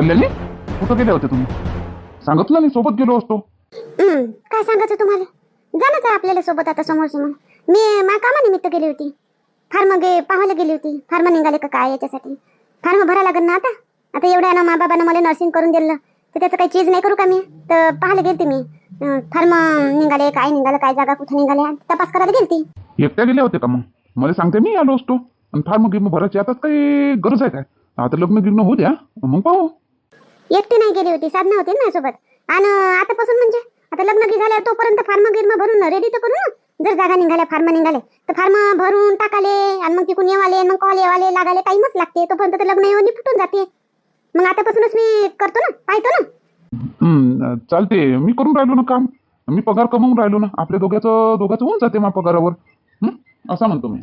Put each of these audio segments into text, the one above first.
कल्याणी कुठं गेले होते तुम्ही? सांगितलं नाही सोबत गेलो असतो. काय सांगायचं तुम्हाला, जाणंच आहे आपल्याला सोबत आता समोर समोर. मी मा कामानिमित्त गेली होती, फार्म पाहायला गेली होती. फार्म निघाले का काय याच्यासाठी फार्म भरा लागेल ना. आता आता एवढ्या ना मा बाबानं मला नर्सिंग करून दिलं तर त्याचं काही चीज नाही करू का मी. तर पाहायला गेलती मी, फार्म निघाले काय निघालं, काय जागा कुठे निघाल्या तपास करायला गेलती. एकट्या गेले होते का? मग मला सांगते, मी आलो असतो. आणि फार्म गिर्म भरायची आता काही गरज आहे काय? आता लग्न गिग्न होऊ द्या मग पाहू. एकटी नाही गेली होती, साधना होती ना सोबत. आणि आतापासून म्हणजे आता लग्न की झाल्यावर तोपर्यंत फार्म गिर्म भरून रेडी तर करू ना. जर जागा निघाल्या फार्म निघाले तर फार्म भरून टाकाले आणि मग तिकून येवाले मग कॉल येवाले लागाले टाईमच लागते. तोपर्यंत तर लग्न येऊन फुटून जाते. मग आतापासूनच मी करतो ना, पाहतो ना. चालते, मी करून राहिलो ना काम. मी पगार कमवून राहिलो ना. आपल्या दोघाचं होऊन जाते मा पगारावर. असं म्हणतो मी.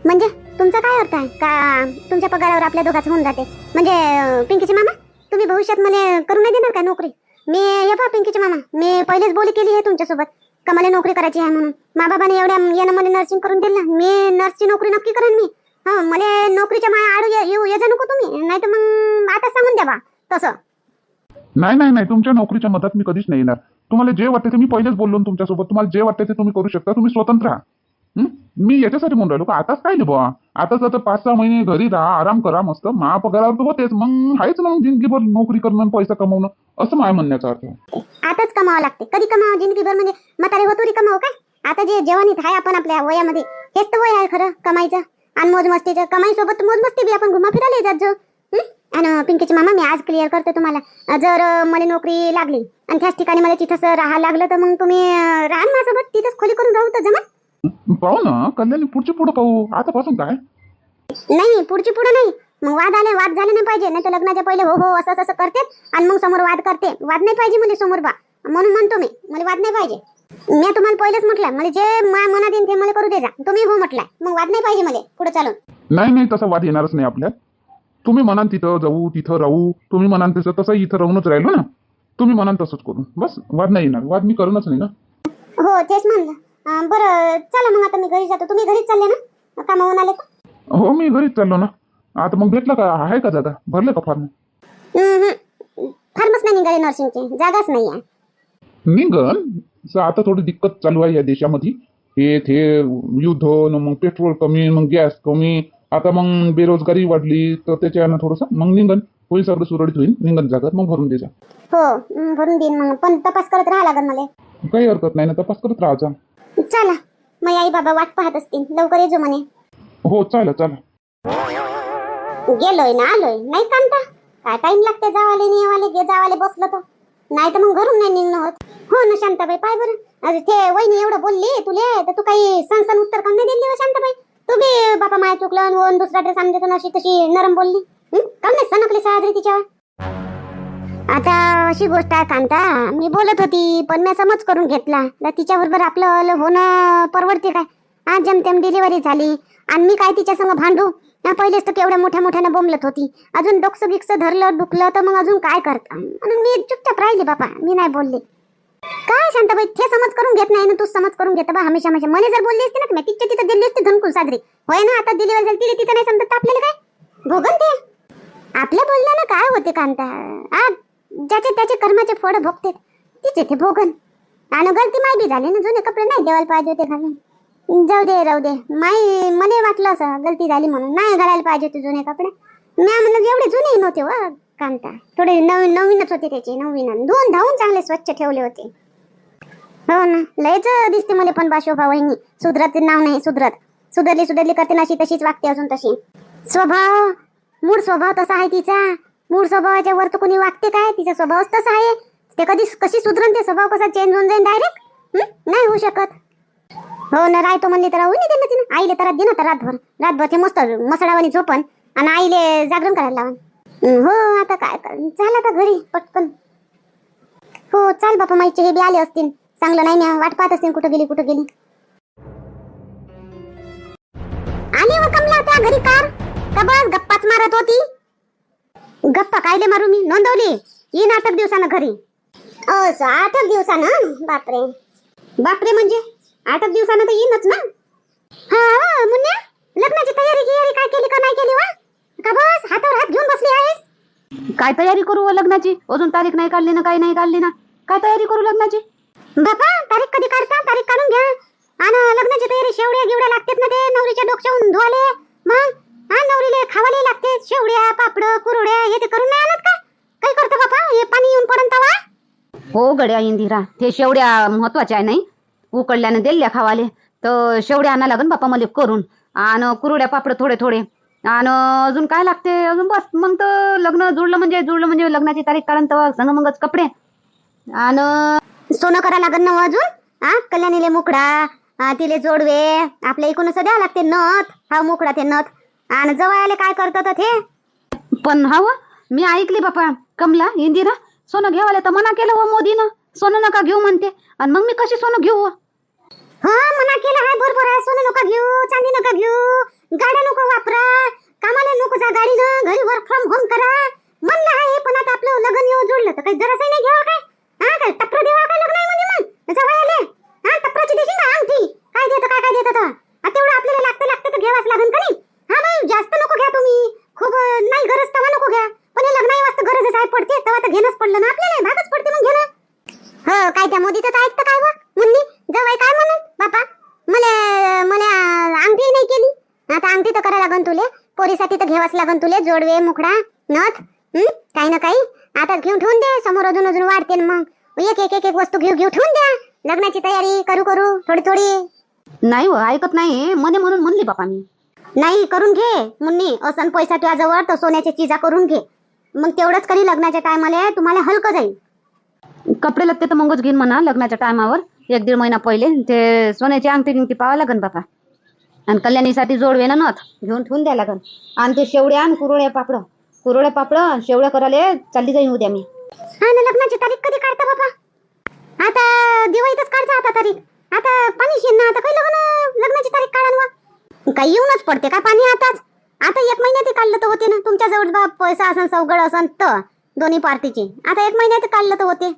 म्हणजे तुमचा काय अर्थ आहे का तुमच्या पगारावर आपल्या दोघांचं होऊन जाते? म्हणजे पिंकीचे मामा तुम्ही भविष्यात मला करू नाही देणार का नोकरी? मी हे पहा पिंकीचे मामा, मी पहिलेच बोली केली आहे तुमच्यासोबत का मला नोकरी करायची आहे म्हणून. मा बाबाने एवढ्या यानं मला नर्सिंग करून दिलं. मी नर्सची नोकरी नक्की करेन मी. हा, मला नोकरीच्या माया आडू येऊ जा नको तुम्ही, नाही तर मग आता सांगून द्या बा तसं. नाही नाही नाही, तुमच्या नोकरीच्या मधात मी कधीच नाही येणार. तुम्हाला जे वाटते ते मी पहिलेच बोललो ना तुमच्यासोबत. तुम्हाला जे वाटते ते तुम्ही करू शकता. तुम्ही स्वतंत्र राहा. मी याच्यासाठी म्हणून राहिलो का आताच काय नाही बुवा. आताच आता 5-6 महिने घरी राहा, आराम करा मस्त. मा पगारावर तर होतेच, मग आहेच ना जिंदगीभर नोकरी करणं पैसा कमवणं. असं माझ्या म्हणण्याचा अर्थ आहे. आताच कमावं लागते. कधी कमावं जिंदगीभर म्हणजे म्हातारे होतोरी कमावं काय? आता जे जवानीत आहे आपण आपल्या वयामध्ये, हेच तर वय आहे खरं कमाईचं आणि मोजमस्तीचं. कमाईसोबत मोजमस्ती बी आपण घुमा फिरायला जात जाऊ. आणि पिंकीचे मामा मी आज क्लिअर करते तुम्हाला, जर मला नोकरी लागली आणि त्याच ठिकाणी मला तिथंच राहायला लागलं तर मग तुम्ही राहा माझ्यासोबत, तिथंच खोली करून राहू तर जमा. पाहू ना कल्याणी, पुढची पुढं पाहू. आतापासून काय नाही, पुढची पुढे नाही. मग वाद झाले नाही पाहिजे. नाही तर लग्नाच्या पहिले हो हो असं असं करते आणि मग समोर वाद करते. वाद नाही पाहिजे मला समोर बा, म्हणून म्हणतो मी, मला वाद नाही पाहिजे. मी तुम्हाला पहिलेच म्हटलं, मला जे मनात येईल ते मला करू दे जा. तुम्ही हो म्हटलं, मग वाद नाही पाहिजे मला पुढे चालून. नाही नाही, तसा वाद येणारच नाही आपल्यात. तुम्ही म्हणाल तिथं जाऊ तिथं राहू, तुम्ही म्हणाल तसं इथं राहूनच राहिलो ना. तुम्ही म्हणाल तसंच करू, बस. वाद नाही येणार. वाद मी करूनच नाही ना. हो तेच म्हणलं. बरं चला मग आता मी घरी जातो. तुम्ही घरीच चालले ना कामावून आले तर? हो मी घरीच चाललो ना. आता मग भेटलं का? आहे का जागा? भरले का फॉर्म? फार्मच नाही निघाले नर्सिंगची, जागाच नाही आहे. निघन आता थोडी दिक्कत चालू आहे या देशामध्ये. हे युद्ध न मग पेट्रोल कमी, मग गॅस कमी. आता मग बेरोजगारी वाढली तर त्याच्यानं थोडंसं मग निघन होईल, सगळं सुरळीत होईल. निघन जागा मग भरून द्यायचा. हो भरून देईन मग, पण तपास करत राहा लागेल मला. काही हरकत नाही ना, तपास करत राहायचा. चला मग आई बाबा वाट पाहत असतील, लवकर येजो म्हणे. हो चला चला. गेलोय ना आलोय, नाही कांता काय टाइम लागते जावाले निवाले जावाले बसलो तर. नाही तर मग घरून नाही निघणं होत. हो ना शांताबाई, पाय बरं ते वहिनी एवढं बोलली तुले तर तू काही सण उत्तर का नाही दिली हो शांताबाई? तू बी बापा माया चुकलं वन दुसरा ड्रेस आणले तर अशी तशी नरम बोलली. का नाही सणकली साजरी तिच्यावर? आता अशी गोष्ट आहे कांता, मी बोलत होती पण मी समज करून घेतला. तिच्याबरोबर आपलं होणं परवडते काय? आज जमतेम डिलिव्हरी झाली आणि मी काय तिच्या संग भांडू? पहिलेच तर केवढ्या मोठ्यानं बोंबलत होती. अजून डोकसं गिक्स धरलं दुखलं तर मग अजून काय करता? म्हणून मी चुपचाप राहिली बापा, मी नाही बोलले. काय शांताबाई ते समज करून घेत नाही ना, तू समज करून घेत बा हमेशा. मला जर बोलली असते ना मी तिच्या तिथं दिल्ली असते धनकुल साजरी होय ना. आता डिलिव्हरी झाली तिला तिथं नाही समजत आपल्याला काय भोगन ते. आपल्या बोलण्याला काय होते कांता? ज्याचे त्याचे कर्माचे फळ भोगते तिचे ते भोगन. आणि गलती माय बी झाली ना, जुने कपडे नाही देवायला पाहिजे होते घालून. जाऊ दे राहू दे. मला वाटलं असं गलती झाली म्हणून नाही घालायला पाहिजे होते जुने कपडे. मी म्हणलं एवढे जुने नव्हते व कांता, थोडे नवीनच होते त्याचे. नवीन धुवून धावून चांगले स्वच्छ ठेवले होते. हो ना, लयच दिसते मला पण बा शोभा वहिनी. सुधरत नाव नाही सुधरत. सुधरली करते ना, अशी तशीच वागते अजून तशी. स्वभाव मूळ स्वभाव तसा आहे तिचा. मूळ स्वभावाच्या वर तर कोणी वागते काय? तिचा स्वभावच तसा आहे. ते कशी सुधरण? ते स्वभाव कसा चेंज होऊन जाईल डायरेक्ट? नाही होऊ शकत. हो ना, राहतो म्हणली तर राहू नाही दिलं तिनं. आईले तर दिन तर रातभर ते मस्त मसडावानी झोपन आणि आईले जागरण करायला लावून. हो आता काय कर, चाल आता घरी पटकन. हो चाल बापा, माईचे हे बी आले असतील. चांगलं नाही ना, वाट पाहत असतील कुठं गेली. आली व कमला त्या घरी कार का बस गप्पाच मारत होती? गप्पा कायले मारू मी? नोंदवली येईन 8 दिवसानं घरी. 8 दिवसानं? बापरे म्हणजे 8 दिवसानं तर येईनच ना. हा मुन्या, लग्नाची तयारी काय केली का नाही केली वा? का बस हातावर हात घेऊन बसली आहेस? काय तयारी करू हो लग्नाची? अजून तारीख नाही काढली ना, काही नाही काढली ना, काय तयारी करू लग्नाची? बापा तारीख कधी काढता? तारीख काढून घ्या. आणि लग्नाची तयारी शेवड्या गिवड्या लागतात ना, ते नवरीच्या डोक्यावरून धुवाले. मग हा नवरीले खावाले लागते शेवड्या पापड कुरड्या, हे ते करून नाही आणत का? काय करतो बापा? हे पाणी येऊन पडन तवा. हो गड्या इंदिरा, ते शेवड्या महत्वाच्या आहे नाही, उकडल्याने दिल्या खावाले. तर शेवड्या आणा लागन बापा मला करून, आणि कुरड्या पापड थोडे थोडे, आणि अजून काय लागते अजून? बस मग तर लग्न जुळलं म्हणजे लग्नाची तारीख काढून तर संग मगच कपडे आणि सोनं करा लागन ना अजून. हा कल्याणीले मुखडा, तिले जोडवे, आपल्या इकडून द्या लागते नथ. हा मुखडा ते नथ. आणि जवळ काय करतात ते? पण हा मी ऐकली बापा कमला इंदिरा, सोनं घेवाले तर मना केलं हो मोदीनं, सोनं नका घेऊ म्हणते. आणि मग मी कशी सोनं घेऊ? हा मना केलं आहे, बरोबर आहे. सोनं नका घेऊ, चांदी नका घेऊ, गाड्या नको वापरा, कामाला नको जा गाडीनं, घरी वर्क फ्रॉम होम करा म्हणलं आहे. पण आता आपलं लग्न येऊ जुळलं तर काही जरासही नाही घ्यावं काय? हा काय टप्पर देवा काय लग्न आहे म्हणजे? मग जवळ आले हा टप्पराची देशील का अंगठी? काय देतं काय देतं तर तेवढं आपल्याला लागतं तर घ्यावाच लागेल का नाही? हा बाई जास्त नको घ्या तुम्ही, खूप नाही गरज तेव्हा नको घ्या. पण हे लग्नाही वाजता गरजच आहे पडते, तेव्हा तर घेणंच पडलं ना आपल्याला, भागच पडते मग घेणं. हो काय त्या मोदीचं ऐकतं काय व मुन्नी जवळ काय म्हणत बापा? मला मला अंगठी नाही केली. आता अंगठी तर करा लागन तुले, पोरीसाठी तर घ्यावाच लागन तुले, जोडवे मुखडा नथ. काही ना काही आता घेऊन ठेवून दे, समोर अजून अजून वाढते ना. मग एक एक एक एक वस्तू घेऊ ठेवून द्या. लग्नाची तयारी करू थोडी थोडी. नाही हो ऐकत नाही मने, म्हणून म्हणली बापा मी. नाही करून घे मुन्नी, असन पैसा तुझ्याजवळ तर सोन्याच्या चिजा करून घे. मग तेवढंच करी लग्नाच्या टायमाला तुम्हाला हलकं जाईल. कपडे लागते तर मगच घेईन म्हणा लग्नाच्या टायमावर, 1-1.5 महिना पहिले ते सोन्याची अंगठी गिंगठी पाहावं लागन बापा. आणि कल्याणीसाठी जोडवे ना नथ घेऊन ठेवून द्या लागन. आणि ते शेवड्या आणि कुरड्या पापड शेवड्या करायला चालली जाईन उद्या मी. हा ना लग्नाची तारीख कधी काढता बाबा? आता दिवाळीतच काढता आता तारीख. आता पाणी शिन ना, आता काही लग्नाची तारीख काढान काही येऊनच पडते का पाणी आताच? आता 1 महिन्यात काढलं तर होते ना. तुमच्या जवळ बाप पैसा असन सवगड असन तर दोन्ही पार्टीची, आता 1 महिन्यात काढलं तर होते.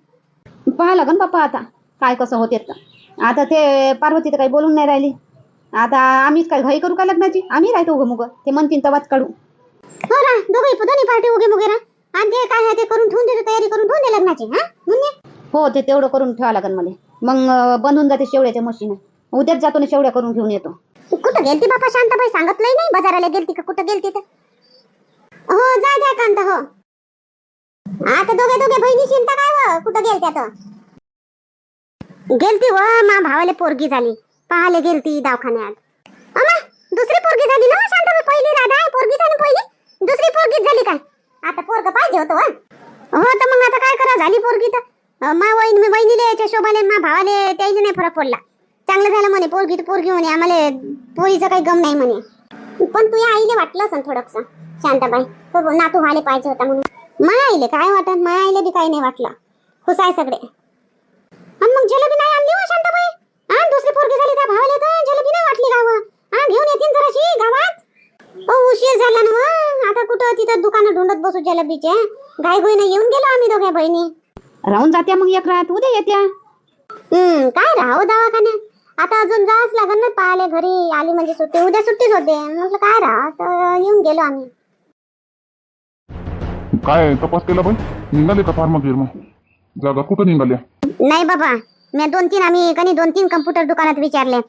पाहा लागन बापा आता काय कसं होते तर. आता ते पार्वती तर काही बोलून नाही राहिली. आता आम्हीच काय घाई करू का लग्नाची? आम्ही राहतो उगं मुग, ते म्हणतील तवाच काढू. हो ना दोन्ही पार्टी उगे मुगे ना. आणि ते काय आहे ते करून ठेवून दे, तयारी करून ठेवून दे लग्नाची. हा मुन्नी हो ते तेवढं करून ठेवा लागन मला. मग बंधून जाते शेवड्याच्या मशीन, उद्याच जातो ना शेवड्या करून घेऊन येतो. कुठं गेलती बापा शांताबाई? सांगितलंय नाही बाजाराला गेलती का कुठं गेलती तर? हो जाय कांता हो. आता दोघे बहिणी शिंता काय व कुठं गेलत्या तर? गेलती व मा भावाले पोरगी झाली, पाहाले गेलती दवाखान्यात. अमा दुसरी पोरगी झाली ना शांताबाई? पहिली राधा आहे पोरगी झाली, पहिली दुसरी पोरगीच झाली काय? आता पोरग पाहिजे होतं हो तर मग आता काय करा, झाली पोरगी तर मा वहिनीले याच्या शोभाले मा भावाले त्याही नाही फरक पडला. चांगलं झालं म्हणे, पोरगी तर पोरगी म्हणे, आम्हाला पोरीचं काही गम नाही म्हणे. पण तुझ्या आईले वाटलं असं थोडंसं शांताबाई तो नातू व्हायला पाहिजे होता म्हणून. माया आईले काय वाटत? माया आईले बी काही नाही वाटलं, खुश आहे सगळे. आणि मग जलेबी नाही आणली हो शांताबाई? हा दुसरी पोरगी झाली त्या भावाले तर जलेबी नाही वाटली गाव. हा घेऊन येतील जराशी गावात. उशीर झाला ना आता, कुठं तिथं दुकानं ढूंढत बसू जलेबीचे. घाईघाईने येऊन गेलो आम्ही दोघ्या बहिणी. राहून जात्या मग एक रात, उद्या येत्या. काय राहू दवाखान्यात? आता अजून जावंच लागेल ना पाहाले. घरी आली म्हणजे सुट्टी, उद्या सुट्टीच होते. म्हटलं काय राहा तर येऊन गेलो आम्ही. काय तपास केला बाई? निघाले का फार्मा गिर्मा जागा? कुठं निघाल्या? नाही बाबा, मी 2-3 आम्ही कधी 2-3 कम्प्युटर दुकानात विचारले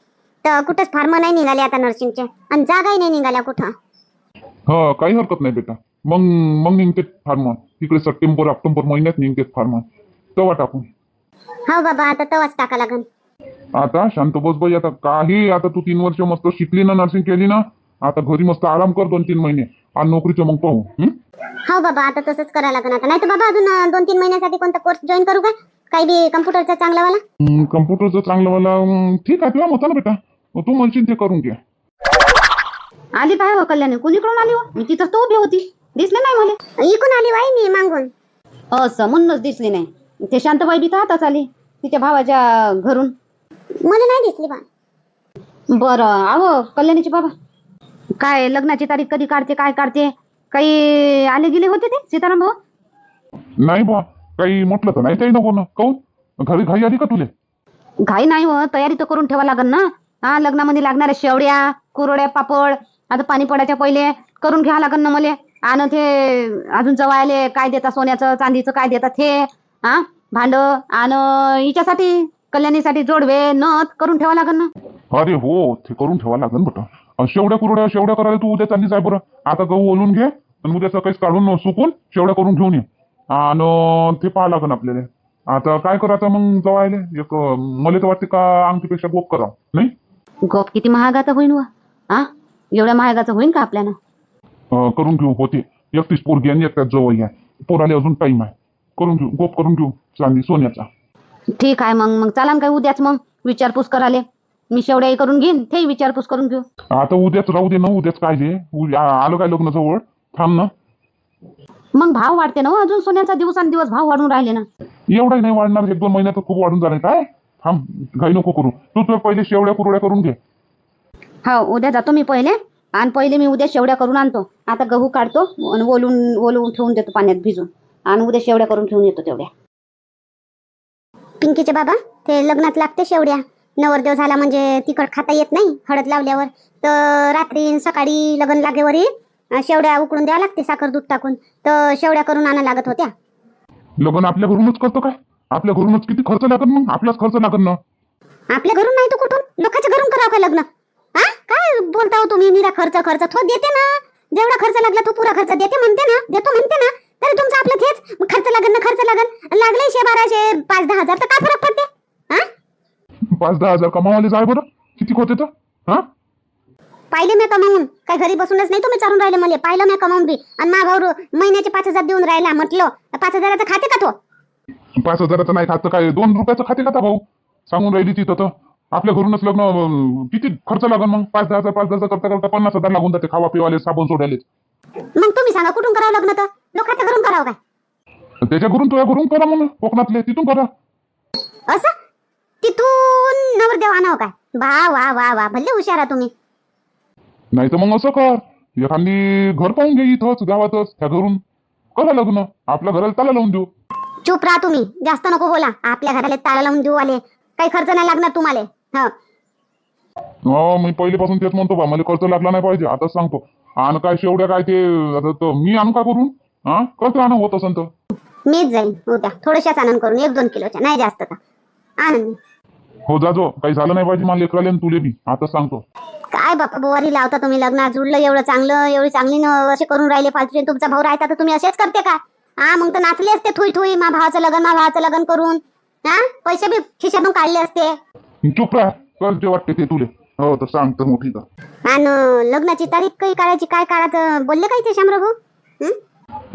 तर कुठंच फार्मा नाही निघाले आता नर्सिंगचे, आणि जागाही नाही निघाल्या कुठं. हा काही हरकत नाही बेटा. मग निघते फार्मा तिकडे सप्टेंबर ऑक्टोबर महिन्यात निघते फार्मा, तेव्हा टाकून. हो बाबा आता तवाच टाका लागन. आता शांत बस बाई. आता काही आता तू 3 वर्ष मस्त शिकली ना, नर्सिंग केली ना, आता घरी मस्त आराम कर 2-3 महिने, आणि नोकरीचं मग पाहू. हो बाबा आता तसंच करा लागन आता. नाही तर बाबा अजून 2-3 महिन्यासाठी कोणता कोर्स जॉईन करू का? काही बी कम्प्युटरचा चांगला वाला. कम्प्युटरचं चांगलं मला ठीक आहे, तुला मत ना बेटा, तू म्हणशील ते करून घ्या. आली काय हो कल्याणी? कुणीकडून आली हो? मी तिथंच तर उभी होती, दिसले नाही मला. इकून आली बाई मी मागून. असं म्हणूनच दिसली नाही. ते शांताबाई बी तर आताच आली तिच्या भावाच्या घरून. मला नाही दिसली बा. बरं आहो कल्याणीचे बाबा, काय लग्नाची तारीख कधी काढते, काय काढते? काही आले गेले होते ते सीताराम भाऊ? नाही बा, काही म्हटलं तर नाही काही नको ना. काऊन घरी घाई आली का तुले? घाई नाही हो, तयारी तर करून ठेवा लागन ना. हा लग्नामध्ये लागणाऱ्या शेवड्या कुरड्या पापड आता पाणी पडायच्या पहिले करून घ्या लागन ना मले. आणि ते अजून जवायले काय देता, सोन्याचं चांदीचं काय देतात हे, हा भांड, आणि हिच्यासाठी कल्याणीसाठी जोडवे नथ करून ठेवा लागेल ना. अरे हो, ते करून ठेवा लागेल बेटा. शेवड्या करायला तू उद्या चालली जाय बरं. आता गहू ओलून घे आणि उद्या सकाळीच काढून सुकून शेवड्या करून घेऊन ये. आणि ते पाहा लागेल आपल्याला. आता काय करायचं मग जवायले? एक मला तर वाटते का अंगठीपेक्षा गोप करा नाही. गोप किती महागाचं होईन व, हा एवढ्या महागाचं होईन का आपल्याला? करून घेऊ होते. एकटीच पोरगी आणि एकट्याच जवळ आहे. पोराले अजून टाइम आहे. करून घेऊ, गोप करून घेऊ चांदी सोन्याचा. ठीक आहे मग मग चला ना काय उद्याच मग विचारपूस कराले. मी शेवड्याही करून घेईन, तेही विचारपूस करून घेऊ. आता उद्याच राहू दे ना, उद्याच काय दे. आलं काय लग्न जवळ, थांब ना. मग भाव वाढते ना हो, अजून सोन्याचा दिवसांदिवस भाव वाढून राहिले ना. एवढाही नाही वाढणार, 1-2 महिन्यात खूप वाढून जाणार काय. थांब, घाई नको करू. तू तर पहिले शेवड्या कुरड्या करून घे. हो उद्या जातो मी पहिले, आणि पहिले मी उद्या शेवड्या करून आणतो. आता गहू काढतो आणि ओलून ठेवून देतो पाण्यात भिजून, आणि उद्या शेवड्या करून ठेवून येतो तेवढ्या. पिंकीचे बाबा, ते लग्नात लागते शेवड्या. नवरदेव झाला म्हणजे तिखट खाता येत नाही हळद लावल्यावर. तर रात्री सकाळी लग्न लागेवरी शेवड्या उकडून द्यावं लागते साखर दूध टाकून. तर शेवड्या करून आणा लागत होत्या. लग्न आपल्या घरूनच करतो काय? आपल्या घरूनच किती खर्च लागत मग? आपलाच खर्च लागत ना. आपल्या घरून नाही तर कुठून? लोकांच्या घरून करावं का लग्न? हा काय बोलता हो तुम्ही? निरा खर्च तो देते ना. जेवढा खर्च लागला तो पुरा खर्च देते म्हणते ना, देतो म्हणते ना. तरी तुमचं आपलं तेच खर्च लागन लागले 1200 5-10 हजार तर काय फरक पडते? हा 5-10 हजार कमावाले जाय बरं. किती होते तर? हा पाहिले मी कमावून. काय घरी बसूनच नाही तुम्ही चारून राहिले मला. पाहिलं मी कमावून बी. आणि मा भाऊ महिन्याचे 5,000 देऊन राहिला. म्हटलं 5,000चं खाते का तो? 5,000चं नाही खातं काय, 2 रुपयाचं खाते का भाऊ? सांगून राहिली तिथं तर. आपल्या घरूनच लग्न किती खर्च लागन मग? 5-10 हजार करता 50,000 लागून जाते खावा पिवाले, साबण सोडायले. मग तुम्ही सांगा कुठून करावं लग्न? तर लोकांच्या घरून करावं काय? त्याच्या घरून तुझ्या घरून करा म्हणून, कोकणातले तिथून करा. असं तिथून नवरदेव आणावं काय? वा भले हुशार आहे तुम्ही. नाही तर मग असं कर, एखादी घर पाहून घे इथंच गावातच. त्या घरून करा लग्न. आपल्या घराला ताला लावून देऊ. चुप राहा तुम्ही, जास्त नको बोला. आपल्या घराला ताला लावून देऊ आले. काही खर्च नाही लागणार तुम्हाला. हो, मी पहिलेपासून तेच म्हणतो बा, मला खर्च लागला नाही पाहिजे. आताच सांगतो. आणि काय शेवड्या काय ते आता तर मी आणू का करून? हा खर्च आणा होत असेल तर मीच जाईन उद्या. थोड्याशाच आनंद करून 1-2 किलोच्या, नाही जास्त का आनंद. हो जाजो. काही झालं नाही पाहिजे मला लेकराले आणि तुले बी. आता सांगतो. काय बाप्पा बोवारी लावता तुम्ही लग्नात. जुळलं एवढं चांगलं, एवढी चांगली असे करून राहिले फालतू. तुमचा भाऊ राहता तर तुम्ही असेच करते का? हा मग तर नाचले असते थुई मा भावाचं लग्न करून. हा पैसे बी खिशातून काढले असते. चुप राहा. कर जे वाटते ते तुले. हो तर सांग तर मोठी का. आणि लग्नाची तारीख काही काढायची, काय काढायचं बोलले काही ते शामराव भाऊ?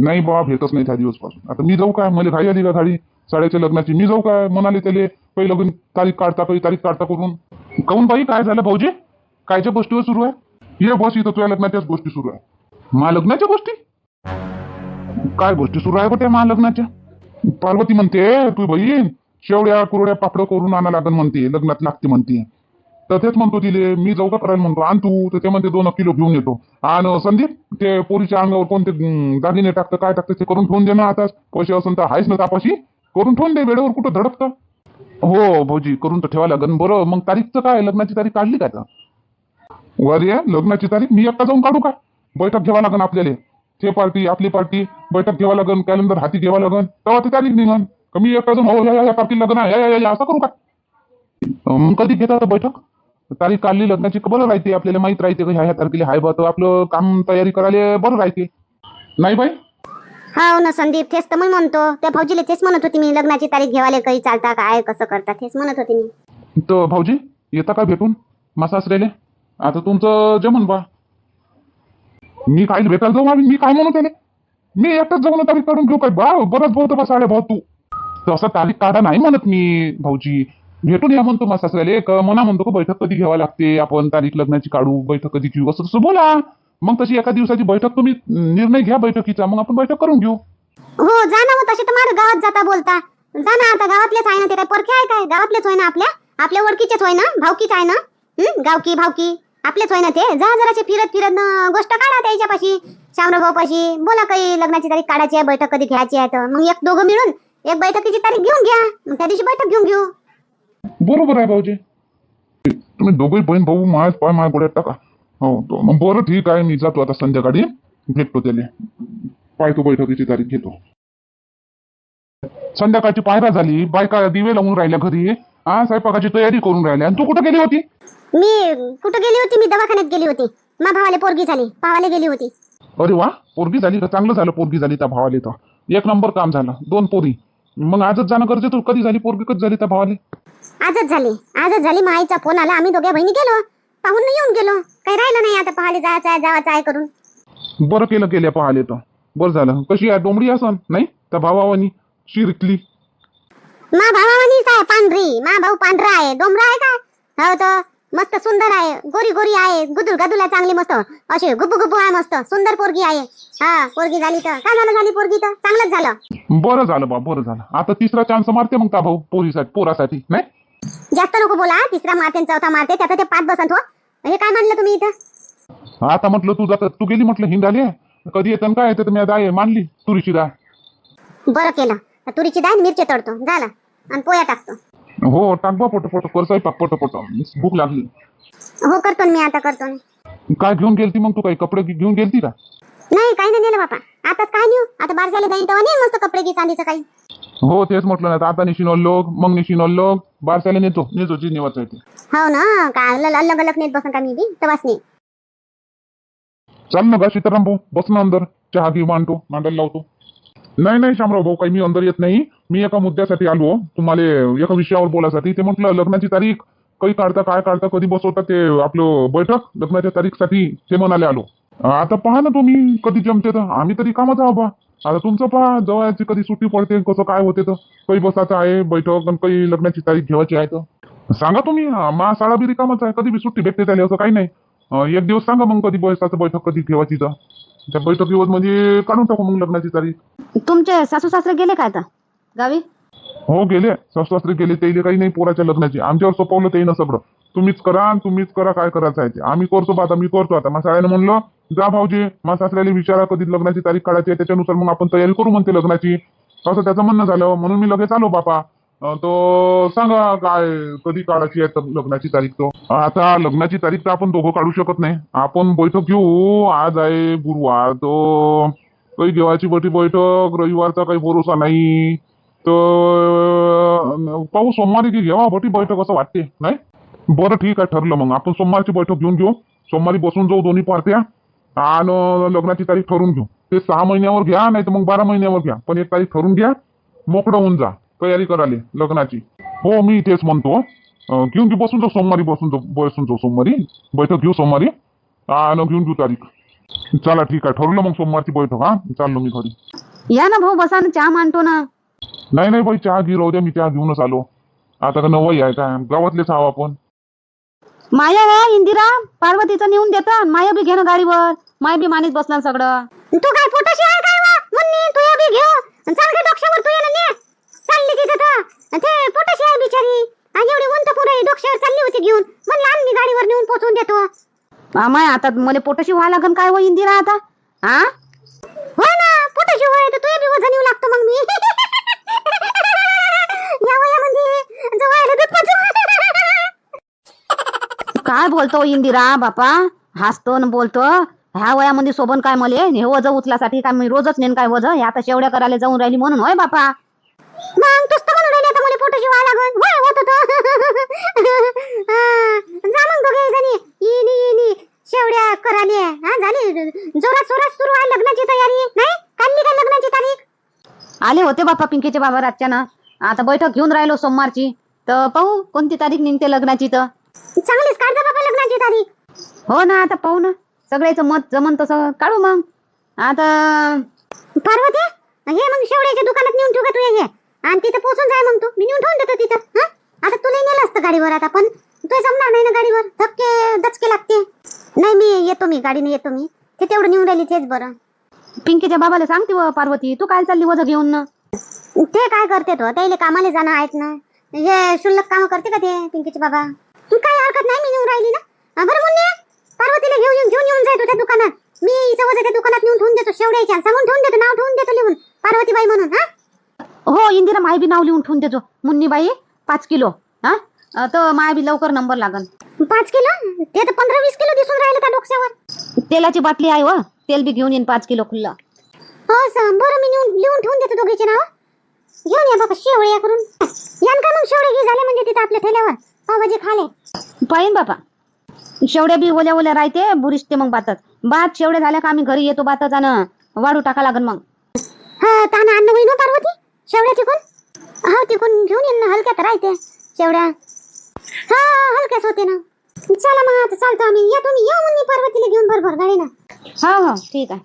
नाही बाबा, भेटच नाही त्या दिवसपासून. आता मी जाऊ काय? मला घाई आली का गाडी साड्याच्या लग्नाची? मी जाऊ काय? म्हणाले त्याले काही लग्न तारीख काढता करून. काहून बाई काय झालं भाऊजी? कायच्या गोष्टीवर सुरू आहे? ये बस इथं, तुझ्या लग्नाच्याच गोष्टी सुरू आहे. महालग्नाच्या गोष्टी? काय गोष्टी सुरू आहे त्या महालग्नाच्या? पार्वती म्हणते तू बहीण शेवड्या कुरड्या पापड करून आणा लागन म्हणते, लग्नात लागते म्हणते. तर तेच म्हणतो तिले मी जाऊ का करायला म्हणतो. आण तू. तर ते म्हणते 2 किलो घेऊन येतो. आणि संदीप ते पोरीच्या अंगावर कोणते दागिने टाकतं काय टाकतं ते करून ठेवून दे ना. आता पैसे असेल तर आहेच ना तापाशी, करून ठेवून दे. वेळेवर कुठं धडकतं. हो भाऊजी, करून तर ठेवा लागन. बरं मग तारीखचं काय? लग्नाची तारीख काढली का? वर आहे लग्नाची तारीख. मी एकटा जाऊन काढू का? बैठक घ्यावा लागन आपल्याला. ते पार्टी आपली पार्टी बैठक घ्यावा लागन, कॅलेंडर हाती घ्यावा लागन, तेव्हा ती तारीख निघन. कमी एकटा जाऊन हो या तारखेला लग्न आहे या असं करू का? मग कधी घेतात बैठक? तारीख काढली लग्नाची बरं राहते. आपल्याला माहित राहते का ह्या तारखेला हाय बा, तर आपलं काम तयारी करायला बरं राहते. नाही बाई? हो ना संदीप, तेच तर मी म्हणतो. त्या भाऊजीला तेच म्हणत होती मी, लग्नाची तारीख घेवाले काही चालता काय कसं करता तेच म्हणत होती मी. तर भाऊजी येता का भेटून सासरेले? आता तुमचं जमन बा. मी काय भेटायला जाऊ? मी काय म्हणू त्याने? मी एकटाच जाऊन तारीख काढून घेऊ काय? बा बरंच बोलतो बा साड्या भाऊ तू. तसं तारीख काढा नाही म्हणत मी भाऊजी. भेटून या म्हणतो सासऱ्याला. एक मना म्हणतो का बैठक कधी घ्यावा लागते, आपण तारीख लग्नाची काढू, बैठक कधी घेऊ असं तसं बोला. मग तशी एका दिवसाची बैठक तुम्ही निर्णय घ्या बैठकीचा, मग आपण बैठक करून घेऊ. हो जा ना. तसे तर माझ्या गावात जाता बोलता. जा ना. आता गावातलेच आहे ना ते. काय परखे आहे काय? गावातलेच होय ना. आपल्या ओळखीचेच होय ना. भावकीच आहे ना. गावकी भावकी आपलेच होय ना ते. जा जराशे फिरत गोष्ट काढा त्याच्यापाशी, शामराव भाऊपाशी. बोला काही लग्नाची तारीख काढायची आहे, बैठक कधी घ्यायची आहे. तर मग एक दोघं मिळून एक बैठकीची तारीख घेऊन घ्या. मग त्या दिवशी बैठक घेऊन घेऊ. बरोबर आहे भाऊजी. तुम्ही दोघे बहीण भाऊ माय गोड्यात टाका. हो मग बरं ठीक आहे. मी जातो आता संध्याकाळी. भेटतो त्याले, पाहतो बैठकीची तारीख घेतो. संध्याकाळची पायरा झाली, बायका दिवे लावून राहिल्या घरी, हा स्वयंपाकाची तयारी करून राहिल्या. आणि तू कुठं गेली होती? मी कुठं गेली होती? मी दवाखान्यात गेली होती. मा भावाला पोरगी झाली, पाहायला गेली होती. अरे वा, पोरगी झाली का? चांगलं झालं पोरगी झाली त्या भावाले, तर एक नंबर काम झालं. 2 पोरी. मग आजच जाणं गरजेचं. कधी झाली पोरगी, कधी झाली त्या भावाले? आजच झाली. माईचा फोन आला, आम्ही दोघ्या बहिणी गेलो, पाहून येऊन गेलो. काही राहिलं नाही आता, पाहायला जायचं आहे करून. बरं केलं गेल्या पाहाले तर. बरं झालं. कशी आहे? डोंबडी असन नाही त्या भावावानी शिरकली? मा भावानीच आहे, पांढरी. मा भाऊ पांढरा आहे, डोंबरा आहे का? हो तर मस्त सुंदर आहे, गोरी गोरी आहे, गुदुल गादुला चांगली मस्त अशी गुब्बू गुब्बू आहे, मस्त सुंदर पोरगी आहे. हा पोरगी झाली तर काय झालं, झाली पोरगी तर चांगलंच झालं. बरं झालं बा, बरं झालं. आता तिसरा चान्स मारते मग त्या भाऊ पोरासाठी नाही? जास्त नको बोला. तिसरा मारते, चौथा मारते, त्याचा ते 5 बसंत हो. हे काय म्हणलं तुम्ही इथं? आता म्हटलं तू जात, तू गेली म्हटलं हिंडाले, कधी येतं काय येतं, मी दाय मांडली तुरीची डाळ. बरं केलं. तुरीची डाळ मिरची तळतो झालं, आणि पोया टाकतो. हो टाक बा, पोट कर स्वयंपाक, पोट भूक लागली. हो करतो ना, मी आता करतो ना. काय घेऊन गेलती मग तू? काही कपडे घेऊन गेलती का? नाही काही नाही नेलं बापा. आताच काय नेऊ, आता बारशाला जाईन तेव्हा नेईन मस्त कपडे घे चांदीचं काही. हो तेच म्हटलं ना, आता निशिन लोक मग निशिन लोक बारसाला नेतो जी नेवायचं आहे ते. हो ना, काय अलग अलग नेत बसन का मी बी तवाच नाही. चाल ना गा सीताराम भाऊ, बस ना अंदर, चहा घे मांडायला लावतो. नाही शामराव भाऊ, काही मी अंदर येत नाही. मी एका मुद्द्यासाठी आलो तुम्हाला, एका विषयावर बोलायसाठी. ते म्हटलं लग्नाची तारीख काही काढता कधी बसवता ते आपलं बैठक लग्नाच्या तारीखसाठी ते म्हणाले आलो. आता पहा ना तुम्ही कधी जमते तर. आम्ही तरी कामात आहो बा. आता तुमचं पहा जवळची कधी सुट्टी पडते, कसं काय होते तर. काही बसायचं आहे बैठक आणि काही लग्नाची तारीख घ्यायची आहे तर सांगा तुम्ही. मा साळा बी रिकामच आहे, कधी बी सुट्टी भेटते त्याला, असं काही नाही. एक दिवस सांगा मग कधी बसायचं बैठक कधी ठेवायची तर. त्या बैठकीवर म्हणजे काढून टाकू मग लग्नाची तारीख. तुमचे सासू सासरे गेले काय आता गावी? हो गेले, सासू-सासरे गेले. ते काही नाही पोराच्या लग्नाची. आमच्यावर सोपवलं ते ना सगळं. तुम्हीच करा काय करायचं आहे ते. आम्ही करतो बा, आता मी करतो. आता माझ्या साळ्यानं म्हणलं जा भाऊजी माझ्या सासऱ्याला विचारा कधी लग्नाची तारीख काढायची आहे, त्याच्यानुसार मग आपण तयारी करू म्हणते लग्नाची. असं त्याचं म्हणणं झालं, म्हणून मी लगेच आलो बापा. तो सांगा काय कधी काढायची आहे लग्नाची तारीख. तो आता लग्नाची तारीख तर आपण दोघं काढू शकत नाही. आपण बैठक घेऊ. आज आहे गुरुवार, तो काही घेवायची बैठक रविवारचा काही भरोसा नाही. तर पाहू सोमवारी की घेवा बैठक असं वाटते नाही. बरं ठीक आहे, ठरलं मग आपण सोमवारची बैठक घेऊन घेऊ. सोमवारी बसून जाऊ दोन्ही पार्ट्या आणि लग्नाची तारीख ठरवून घेऊ. ते 6 महिन्यावर घ्या नाही तर मग 12 महिन्यावर घ्या, पण एक तारीख ठरवून घ्या. मोकळं होऊन जा तयारी करायला लग्नाची. हो मी तेच म्हणतो, घेऊन घेऊ, बसून जाऊ सोमवारी बैठक घेऊ सोमवारी आणि घेऊन घेऊ तारीख. चला ठीक आहे, ठरवलं मग सोमवारची बैठक. हा चाललो मी घरी. या ना भाऊ, बसा ना, चहा मांडतो ना. नाही बाई चहा घे, राहू द्या, मी चहा घेऊनच आलो. आता का नवई आहे काय, गावातलेच आहो आपण. माया आहे इंदिरा, पार्वतीचं नेऊन देता. माया बी घे ना गाडीवर, माया बी मानीत बसणार सगळं. तू काय पोटाशी आहे काय वा मुन्नी, तू बी घेऊ चाल गे डोक्यावर. तू येणं ने चालली तिथं तर ते पोटाशी आहे बिचारी. आणि एवढी उंच पुरे डोक्यावर चालली होती घेऊन, म्हणलं आम्ही गाडीवर नेऊन पोहोचून देतो. माय आता मला पोटाशी व्हायला लागन काय हो इंदिरा आता? हा हो ना, पोटाशी होय तर तू बी वजन येऊ लागतो मग मी. या वयामध्ये जवळ दूध पाजू. काय बोलतो इंदिरा बापा, हसतो न बोलतो. ह्या वयामध्ये सोबन काय मले हे वजन उचलासाठी काय मी रोजच नेन काय वजन? हे आता शेवड्या करायला जाऊन राहिली म्हणून होय बापा? मग तूच तर म्हणून राहिली आता मला पोटाशी व्हायला लागून. होय होत जा मग दोघे जणी येणी शेवड्या करायला. हा झाली जोरात सुरू आहे लग्नाची तयारी. नाही काढली काय लग्नाची तारीख? आले होते बापा पिंकीचे बाबा रातच्या ना. आता बैठक घेऊन राहिलो सोमवारची, तर पाहू कोणती तारीख निघते लग्नाची. तर चांगलीच काढजा बाबा लग्नाची तारीख. हो ना, आता पाहू ना, सगळ्याचं मत जमन तसं काढू मग. आता पार्वती हे मग शेवड्याच्या दुकानात नेऊन ठेवू का तू हे, आणि तिथं पोहोचून जाय मग. तू मी नेऊन ठेवून देतो तिथं. हा आता तुला नेलं असतं गाडीवर, आता पण तू जमणार नाही ना गाडीवर, दचके लागते. नाही मी येतो, मी गाडीने येतो. मी ते तेवढं नेऊन राहिली तेच बरं. पिंकीच्या बाबाला सांगते व पार्वती, तू काय चालली वजन घेऊन ना? ते काय करते तो, त्याला कामाला जाणं आहेत ना. हे शुल्लक काम करते का ते पिंकीचे बाबा? काही हरकत नाही, मी नेऊन राहिली ना. बरं मुन्नी, पार्वतीला घेऊन जाय तू त्या दुकानात. मी इथं वजा त्या दुकानात नेऊन ठेवून देतो. शेवड्याच्या सांगून ठेवून देतो, नाव ठेवून देतो लिहून पार्वतीबाई म्हणून. हा हो इंदिरा, माय बी नाव लिहून ठेवून देतो. मुन्नीबाई 5 किलो. हा तर माय बी लवकर नंबर लागन. 5 किलो? ते तर 15-20 किलो दिसून राहिले त्या डोक्यावर. तेलाची बाटली आहे हो, तेल बी घेऊन येईन 5 किलो खुल्ला. हो सर, बरं मी लिहून ठेवून देतो दोघीचे नाव. घेऊन या बाबा शेवळ्या करून. यान का मग शेवळे घे झाले म्हणजे तिथं आपल्या ठेल्यावर पावभाजी खाले. पाहिन बापा, शेवड्या बी ओल्या ओल्या राहते, बुरिशते मग भात शेवड्या झाल्या का आम्ही घरी येतो भातच आणि वाढू टाका लागन मग. हा ताना अन्न होईन पार्वती शेवड्या तिकून. हा तिकून घेऊन येईन ना, हलक्यात राहते शेवड्या. हा हलक्याच होते ना. चला मग आता चालतो आम्ही. या तुम्ही या मग मी पार्वतीला घेऊन भरभर गाडी ना. हो हो ठीक आहे.